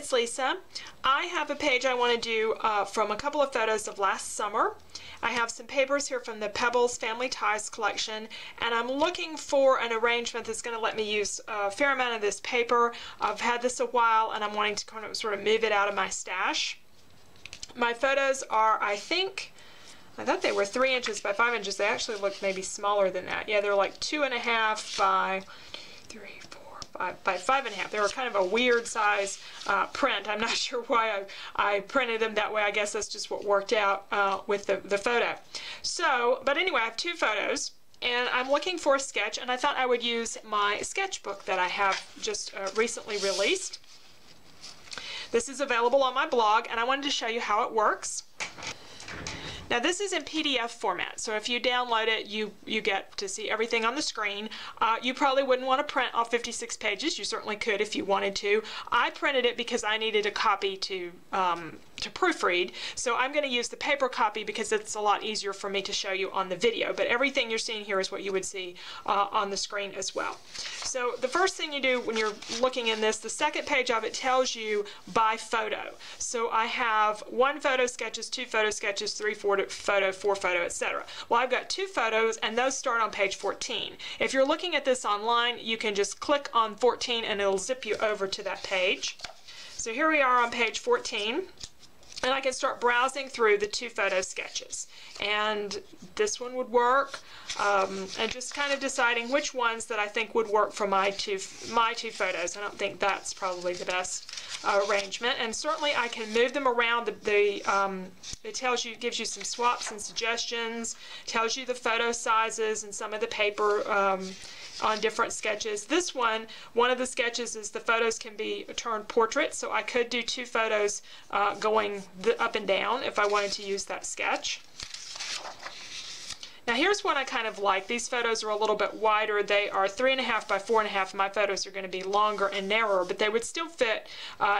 it's Lisa. I have a page I want to do from a couple of photos of last summer. I have some papers here from the Pebbles Family Ties collection, and I'm looking for an arrangement that's going to let me use a fair amount of this paper. I've had this a while, and I'm wanting to kind of sort of move it out of my stash. My photos are, I thought they were 3 inches by 5 inches. They actually look maybe smaller than that. Yeah, they're like 2.5 by 3, 4, 5 by 5.5. They were kind of a weird size print. I'm not sure why I printed them that way. I guess that's just what worked out with the photo. So, but anyway, I have 2 photos. And I'm looking for a sketch, and I thought I would use my sketchbook that I have just recently released. This is available on my blog, and I wanted to show you how it works. Now this is in PDF format, so if you download it, you get to see everything on the screen. You probably wouldn't want to print all 56 pages. You certainly could if you wanted to. I printed it because I needed a copy to proofread, so I'm going to use the paper copy because it's a lot easier for me to show you on the video, but everything you're seeing here is what you would see on the screen as well. So the first thing you do when you're looking in this, the second page of it tells you by photo. So I have 1 photo sketches, 2 photo sketches, 3 photo, 4 photo, etc. Well, I've got 2 photos, and those start on page 14. If you're looking at this online, you can just click on 14 and it'll zip you over to that page. So here we are on page 14. And I can start browsing through the 2 photo sketches. And this one would work, and just kind of deciding which ones that I think would work for my two photos. I don't think that's probably the best arrangement. And certainly I can move them around. It gives you some swaps and suggestions, tells you the photo sizes and some of the paper on different sketches. This one of the sketches is the photos can be turned portrait, so I could do 2 photos going up and down if I wanted to use that sketch. Now here's one I kind of like. These photos are a little bit wider. They are 3.5 by 4.5. My photos are going to be longer and narrower, but they would still fit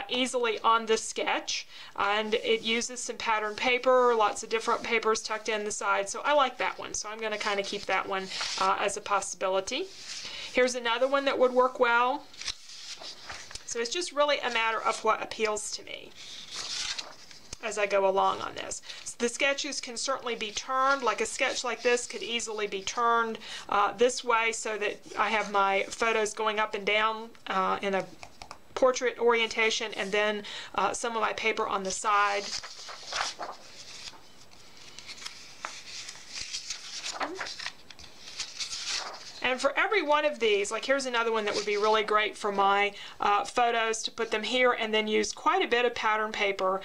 easily on this sketch. And it uses some pattern paper, lots of different papers tucked in the side. So I like that one. So I'm going to kind of keep that one as a possibility. Here's another one that would work well. So it's just really a matter of what appeals to me as I go along on this. The sketches can certainly be turned, like a sketch like this could easily be turned this way so that I have my photos going up and down in a portrait orientation, and then some of my paper on the side. And for every one of these, like here's another one that would be really great for my photos, to put them here and then use quite a bit of pattern paper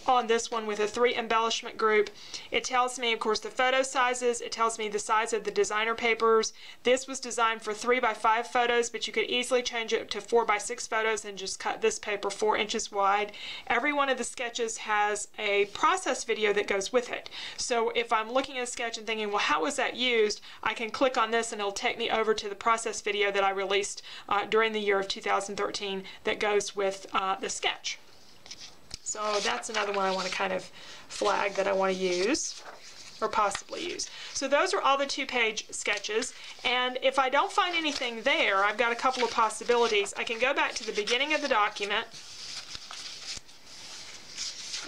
on this one with a 3 embellishment group. It tells me, of course, the photo sizes. It tells me the size of the designer papers. This was designed for 3 by 5 photos, but you could easily change it to 4 by 6 photos and just cut this paper 4 inches wide. Every one of the sketches has a process video that goes with it. So if I'm looking at a sketch and thinking, well, how was that used? I can click on this and it'll take me over to the process video that I released during the year of 2013 that goes with the sketch. So that's another one I want to kind of flag that I want to use, or possibly use. So those are all the 2-page sketches, and if I don't find anything there, I've got a couple of possibilities. I can go back to the beginning of the document,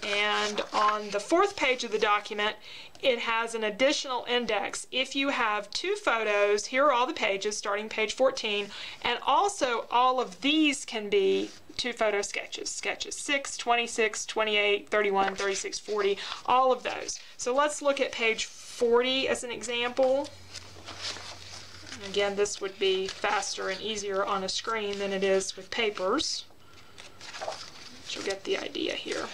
and on the 4th page of the document, it has an additional index. If you have 2 photos, here are all the pages starting page 14, and also all of these can be 2 photo sketches. Sketches 6, 26, 28, 31, 36, 40, all of those. So let's look at page 40 as an example. Again, this would be faster and easier on a screen than it is with papers. But you'll get the idea here.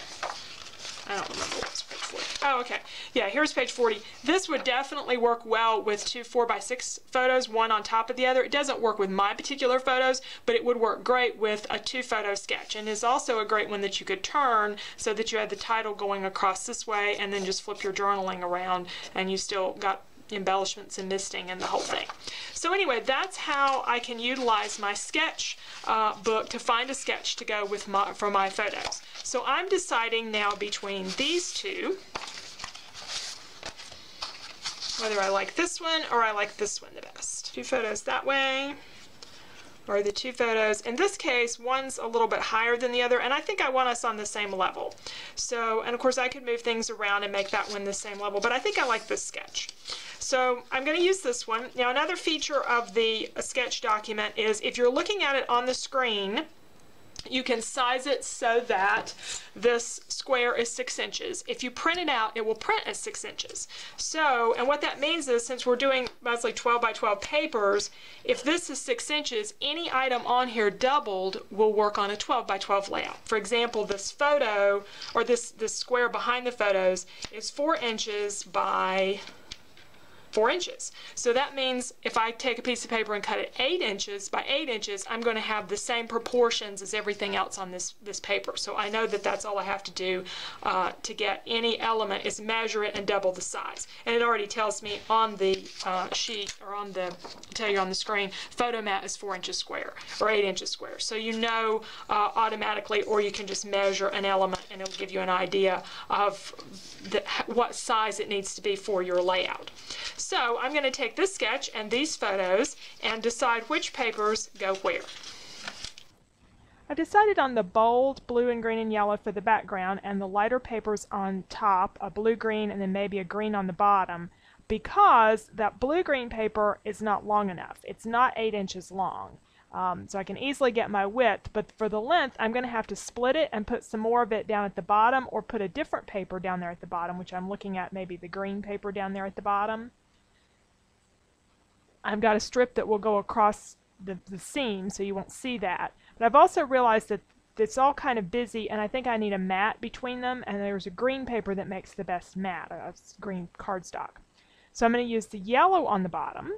I don't remember what's page 40. Oh, okay. Yeah, here's page 40. This would definitely work well with 2 4 by 6 photos, one on top of the other. It doesn't work with my particular photos, but it would work great with a 2-photo sketch. And is also a great one that you could turn so that you had the title going across this way and then just flip your journaling around and you still got embellishments and misting and the whole thing. So anyway, that's how I can utilize my sketch book to find a sketch to go with for my photos. So I'm deciding now between these 2, whether I like this one or I like this one the best. 2 photos that way, or the two photos. In this case, one's a little bit higher than the other, and I think I want us on the same level. So, and of course I could move things around and make that one the same level, but I think I like this sketch. So I'm going to use this one. Now another feature of the sketch document is if you're looking at it on the screen, you can size it so that this square is 6 inches. If you print it out, it will print as 6 inches. So, and what that means is, since we're doing mostly 12 by 12 papers, if this is 6 inches, any item on here doubled will work on a 12 by 12 layout. For example, this photo, or this square behind the photos, is 4 inches by 4 inches. So that means if I take a piece of paper and cut it 8 inches by 8 inches, I'm going to have the same proportions as everything else on this paper. So I know that that's all I have to do to get any element is measure it and double the size. And it already tells me on the sheet, or on the, tell you on the screen, photo mat is 4 inches square or 8 inches square. So you know automatically, or you can just measure an element and it'll give you an idea of what size it needs to be for your layout. So I'm going to take this sketch and these photos and decide which papers go where. I've decided on the bold blue and green and yellow for the background and the lighter papers on top, a blue-green and then maybe a green on the bottom, because that blue-green paper is not long enough. It's not 8 inches long. So I can easily get my width, but for the length I'm going to have to split it and put some more of it down at the bottom, or put a different paper down there at the bottom, which I'm looking at, maybe the green paper down there at the bottom. I've got a strip that will go across the seam so you won't see that. But I've also realized that it's all kind of busy and I think I need a mat between them, and there's a green paper that makes the best mat, a green cardstock. So I'm going to use the yellow on the bottom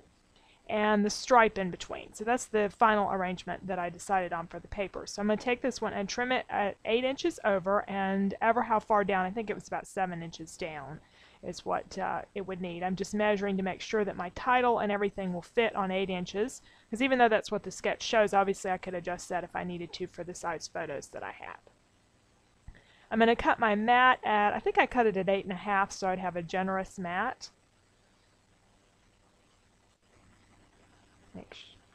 and the stripe in between. So that's the final arrangement that I decided on for the paper. So I'm going to take this one and trim it at 8 inches over, and ever how far down, I think it was about 7 inches down is what it would need. I'm just measuring to make sure that my title and everything will fit on 8 inches, because even though that's what the sketch shows, obviously I could adjust that if I needed to for the size photos that I had. I'm going to cut my mat at, I think I cut it at 8.5 so I'd have a generous mat.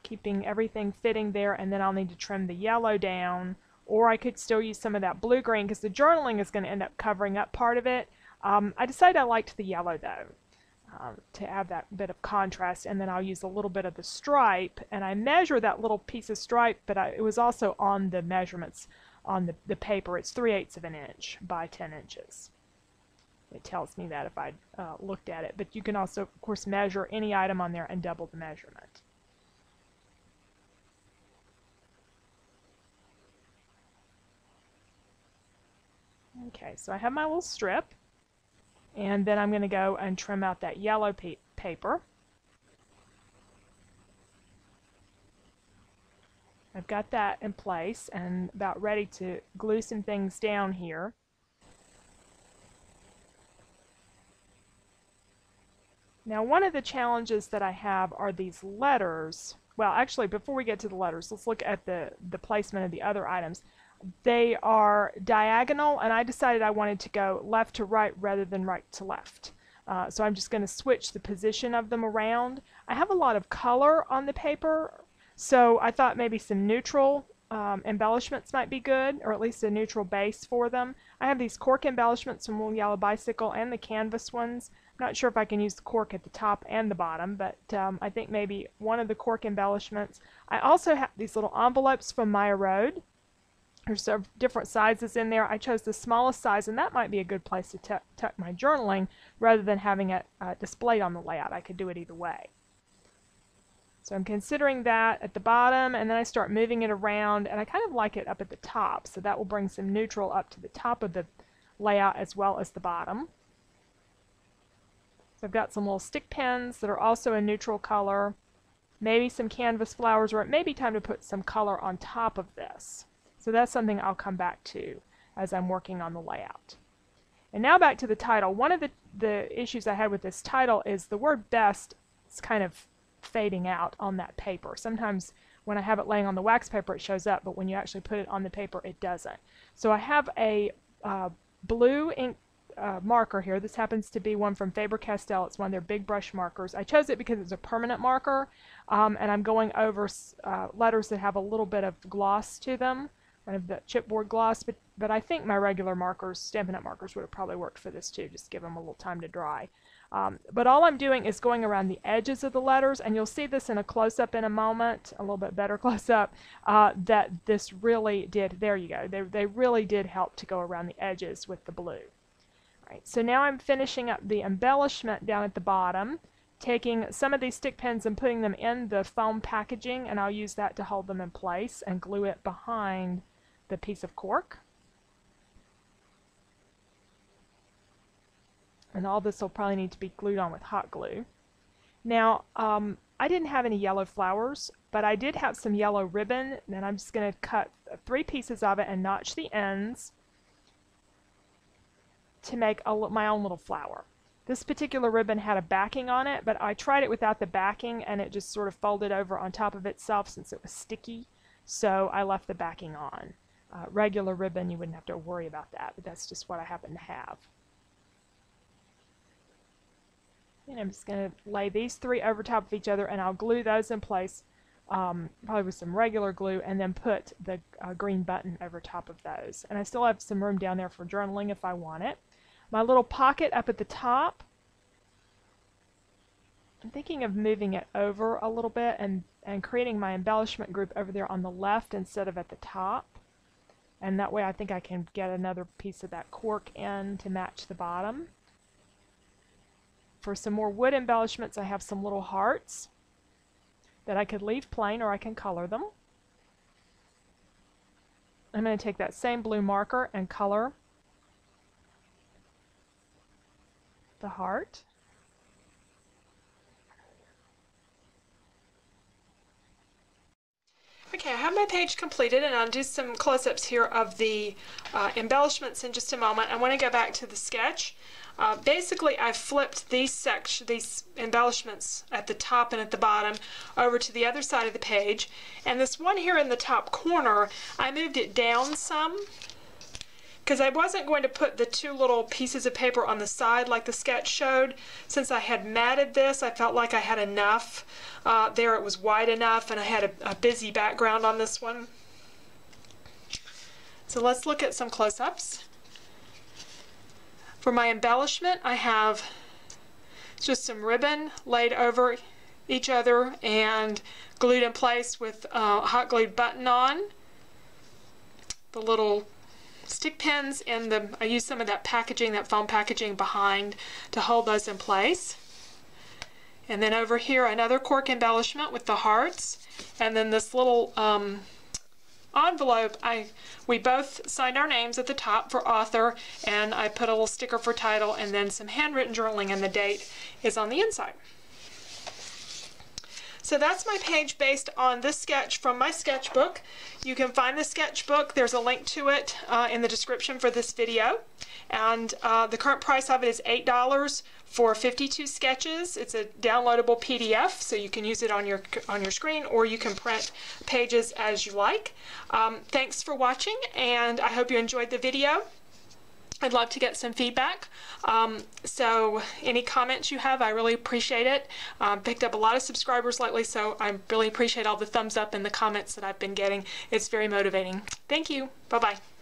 Keeping everything fitting there, and then I'll need to trim the yellow down, or I could still use some of that blue-green because the journaling is going to end up covering up part of it. I decided I liked the yellow though, to add that bit of contrast, and then I'll use a little bit of the stripe, and I measure that little piece of stripe, but it was also on the measurements on the paper. It's 3/8 of an inch by 10 inches. It tells me that if I looked at it, but you can also of course measure any item on there and double the measurement. Okay, so I have my little strip, and then I'm going to go and trim out that yellow paper. I've got that in place and about ready to glue some things down here. Now, one of the challenges that I have are these letters. Well, actually, before we get to the letters, let's look at the placement of the other items. They are diagonal, and I decided I wanted to go left to right rather than right to left. So I'm just going to switch the position of them around. I have a lot of color on the paper, so I thought maybe some neutral embellishments might be good, or at least a neutral base for them. I have these cork embellishments from Little Yellow Bicycle and the canvas ones. I'm not sure if I can use the cork at the top and the bottom, but I think maybe one of the cork embellishments. I also have these little envelopes from Maya Road. There's several different sizes in there. I chose the smallest size, and that might be a good place to tuck my journaling rather than having it displayed on the layout. I could do it either way. So I'm considering that at the bottom, and then I start moving it around, and I kind of like it up at the top, so that will bring some neutral up to the top of the layout as well as the bottom. So I've got some little stick pins that are also a neutral color, maybe some canvas flowers, or it may be time to put some color on top of this. So that's something I'll come back to as I'm working on the layout. And now back to the title. One of the issues I had with this title is the word best is kind of fading out on that paper. Sometimes when I have it laying on the wax paper it shows up, but when you actually put it on the paper it doesn't. So I have a blue ink marker here. This happens to be one from Faber-Castell. It's one of their big brush markers. I chose it because it's a permanent marker, and I'm going over letters that have a little bit of gloss to them, kind of the chipboard gloss, but I think my regular markers, Stampin' Up! Markers, would have probably worked for this too, just give them a little time to dry. But all I'm doing is going around the edges of the letters, and you'll see this in a close-up in a moment, a little bit better close-up, that this really did, there you go, they really did help to go around the edges with the blue. All right, so now I'm finishing up the embellishment down at the bottom, taking some of these stick pins and putting them in the foam packaging, and I'll use that to hold them in place and glue it behind the piece of cork. And all this will probably need to be glued on with hot glue. Now, I didn't have any yellow flowers, but I did have some yellow ribbon, and I'm just going to cut 3 pieces of it and notch the ends to make my own little flower. This particular ribbon had a backing on it, but I tried it without the backing, and it just sort of folded over on top of itself since it was sticky, so I left the backing on. Regular ribbon, you wouldn't have to worry about that, but that's just what I happen to have. And I'm just going to lay these 3 over top of each other, and I'll glue those in place, probably with some regular glue, and then put the green button over top of those. And I still have some room down there for journaling if I want it. My little pocket up at the top, I'm thinking of moving it over a little bit and creating my embellishment group over there on the left instead of at the top. And that way I think I can get another piece of that cork in to match the bottom. For some more wood embellishments, I have some little hearts that I could leave plain, or I can color them. I'm going to take that same blue marker and color the heart. Okay, I have my page completed, and I'll do some close-ups here of the embellishments in just a moment. I want to go back to the sketch. Basically, I flipped these embellishments at the top and at the bottom over to the other side of the page, and this one here in the top corner, I moved it down some because I wasn't going to put the 2 little pieces of paper on the side like the sketch showed. Since I had matted this, I felt like I had enough. There it was wide enough, and I had a busy background on this one. So let's look at some close-ups. For my embellishment, I have just some ribbon laid over each other and glued in place with a hot glued button on. The little stick pins in I used some of that packaging, that foam packaging behind to hold those in place. And then over here, another cork embellishment with the hearts. And then this little envelope, we both signed our names at the top for author, and I put a little sticker for title, and then some handwritten journaling, and the date is on the inside. So that's my page based on this sketch from my sketchbook. You can find the sketchbook. There's a link to it in the description for this video. And the current price of it is $8 for 52 sketches. It's a downloadable PDF, so you can use it on your screen, or you can print pages as you like. Thanks for watching, and I hope you enjoyed the video. I'd love to get some feedback. So any comments you have, I really appreciate it. Picked up a lot of subscribers lately, so I really appreciate all the thumbs up and the comments that I've been getting. It's very motivating. Thank you. Bye-bye.